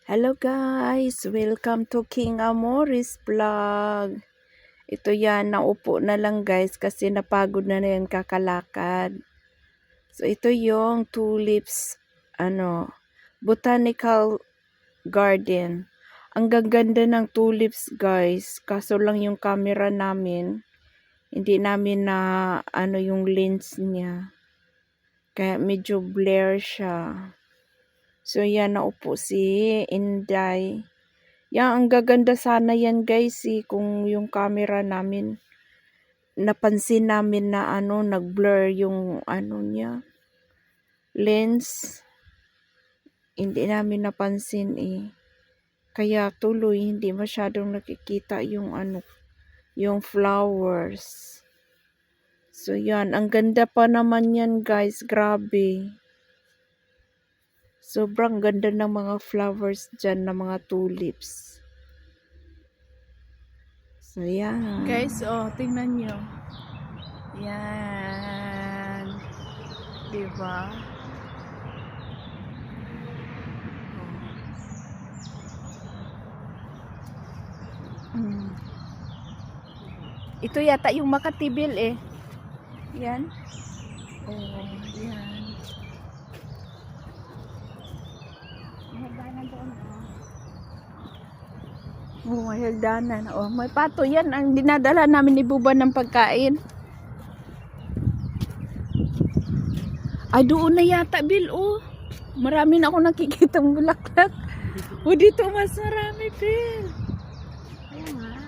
Hello guys! Welcome to King Amoris Vlog. Ito yan, naupo na lang guys kasi napagod na yan kakalakad. So ito yung tulips, botanical garden. Ang gaganda ng tulips guys, kaso lang yung camera namin, hindi namin na yung lens niya. Kaya medyo blur siya. So yan, naupo si Inday. Yan, ang gaganda sana yan guys kung yung camera namin, napansin namin na nag-blur yung niya, lens. Hindi namin napansin Kaya tuloy hindi masyadong nakikita yung yung flowers. So yan, ang ganda pa naman yan guys, grabe. Sobrang ganda ng mga flowers dyan, ng mga tulips. So, yan. Guys, tingnan nyo. Yan. Diba? Ito yata yung Makatibil Yan. Yan. May hagdanan. May pato yan. Ang dinadala namin ni Buba ng pagkain. Ay, doon na yata, Bill. Marami na ako nakikitang bulaklak. Dito mas marami, Bill. Kaya nga.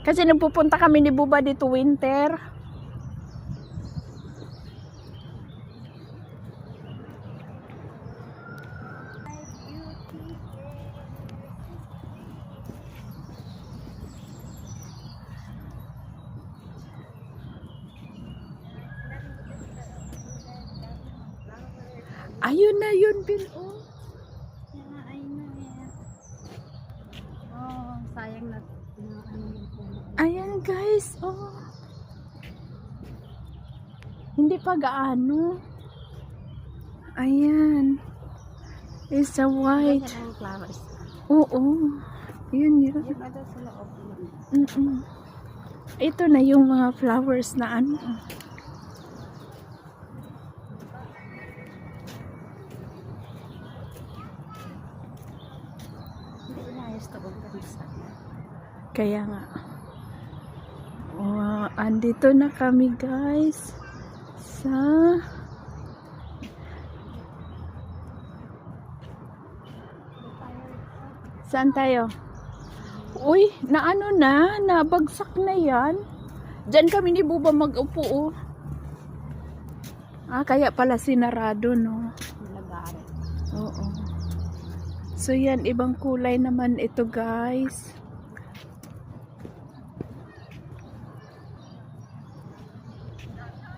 Kasi nagpupunta kami ni Buba dito winter. Ayun na yun, Bill. Ayun na sayang na Ayan, guys. Hindi pa gaano. Ayan. It's a white. flowers. Oo. Yun. Yung ano sa loob. Ito na yung mga flowers na Kaya nga. Andito na kami guys sa saan tayo? Uy, nabagsak na yan. Diyan kami ni Buba mag-upo kaya pala sinarado no. Oo. So yan, ibang kulay naman ito guys.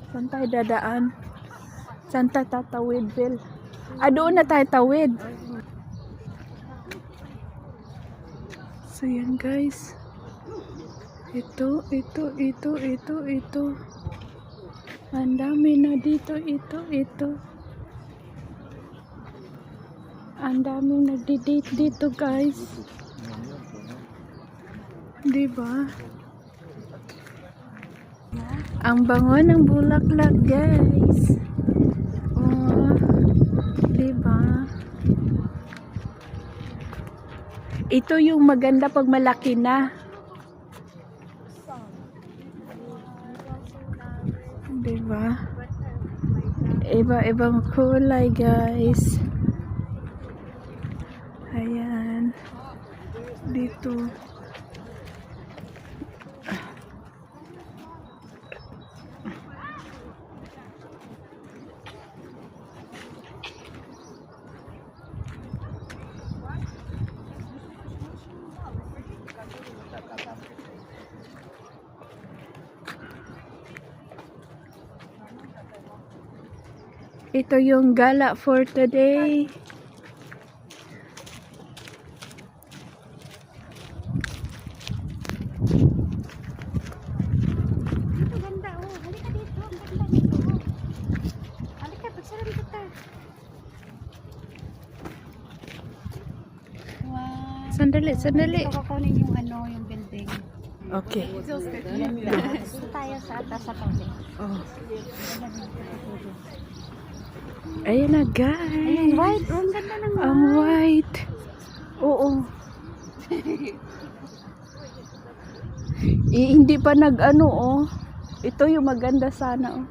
Saan tayo dadaan? Saan tayo tatawid, Bill? Doon na tayo tawid. So yan guys. Ito. Ang dami na dito. Ito. Ang dami nagdi-date dito guys. Diba? Ang bango ng bulaklak guys. Diba? Ito yung maganda pag malaki na. Diba? Iba-ibang kulay guys. Ayan. Dito. Ito yung gala for today. Ganda halika dito. Ang ganda dito. Halika, pagsalam kita. Sandali, sandali. Ito kukunin yung ano, yung building. Okay. Ganda. Gusto tayo sa atas sa tubig. Oh. Ayan na, guys. Ayan, white. Oh, ang ganda ng Ang white. Oo. Hindi pa nag-ano, oh. Ito yung maganda sana, oh.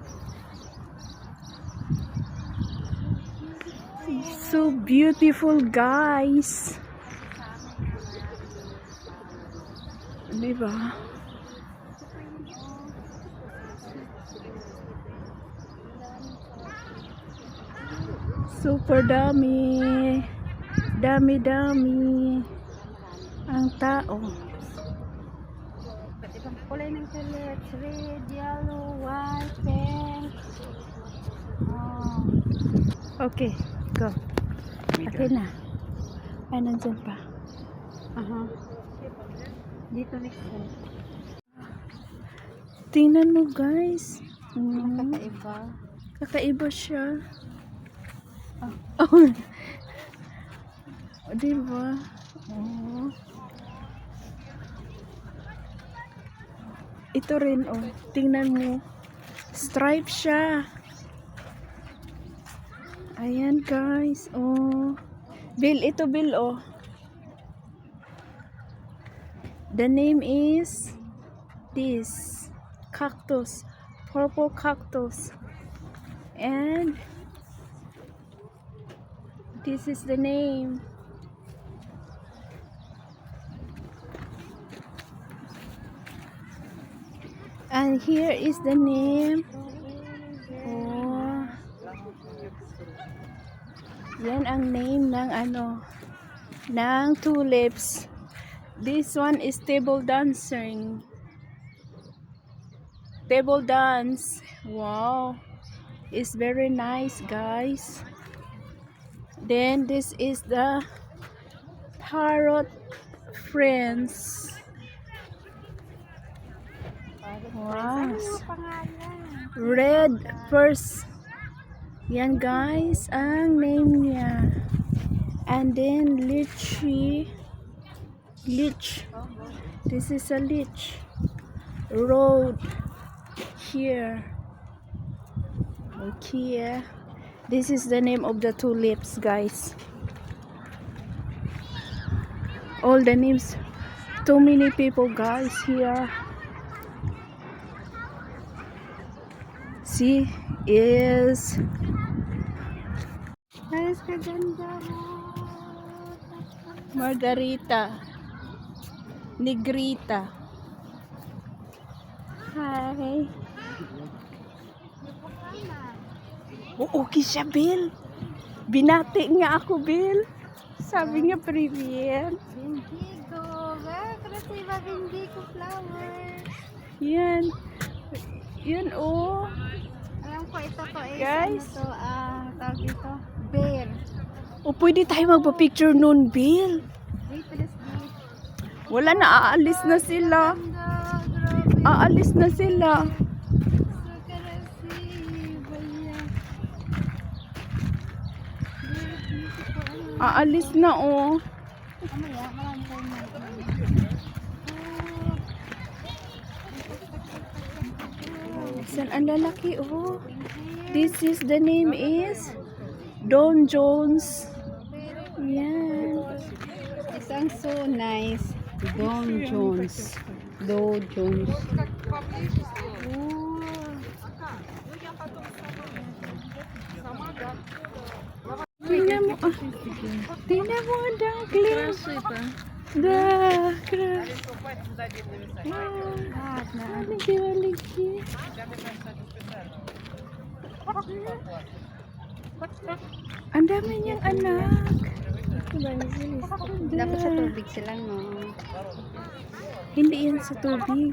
So beautiful, guys. Diba? Super dami. Dami-dami. Ang tao. Ba't ibang kulay ng tulips? Red, yellow, white, pink. Oh. Okay, go. Okay na. Ay, nandyan pa. Aha. Dito next time. Tingnan mo, guys. Kakaiba. Kakaiba siya. Ah. Oh. Diba? Oh. Ito rin, oh. Tingnan mo. Stripe siya. Ayan, guys. Oh. Bill, ito Bill, oh. The name is this. Cactus. Purple cactus. And this is the name. And here is the name. Oh. Yan ang name ng ano, ng tulips. This one is table dancing. Table dance. Wow. It's very nice, guys. Then this is the parrot friends. Wow. Red first. Yan, guys, ang name niya. And then lychee. Leech. This is a leech. Road here. Okay. This is the name of the tulips, guys. All the names. Too many people, guys, here. See, is Guys, kaganda mo. Margarita. Negrita. Hi. Oh, okay siya, Bill. Binati nga ako, Bill. Sabi niya, привет. Bindigo. Krasiba bindigo flower. Yan. Yan, oh. Alam ko ito to is Guys. ano to, tawag dito, bear. O, pwede tayo magpa-picture nun, Bill. Wait, let's do it. Wala na, aalis na sila. Grabe. Aalis na sila. So krasiba yan. Very beautiful. Aalis na, oh. Mamaya, marami tayong mga. Saan ang lalaki, oh. This is, the name is Don Jones. Yan. Isang so nice. Don Jones. Don Jones. Tingnan mo, ah. Tingnan mo ang duckling. Da, crush. Lagi. Ang dami niyang anak. Dapat sa tubig sila, no? Hindi yan sa tubig.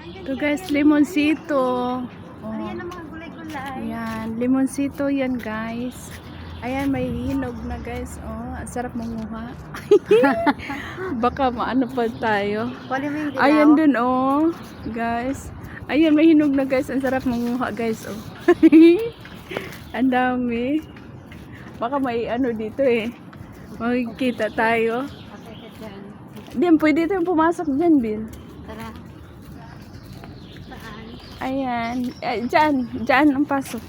Ito, guys, limonsito. Oh. Ayan ang mga gulay-gulay. Ayan, limonsito yan, guys. Ayan, may hinog na, guys. Oh, ang sarap manguha. Baka maano pa tayo. Kunin mo yung dilaw. Ayan dun, oh. Guys. Ayan, may hinog na, guys. Ang sarap manguha, guys, oh. Ang dami. Baka may ano dito, eh. Magkikita tayo. Pakita dyan. Din, pwede tayong pumasok dyan, Bin. Tara. Saan? Ayan. Dyan ang pasok.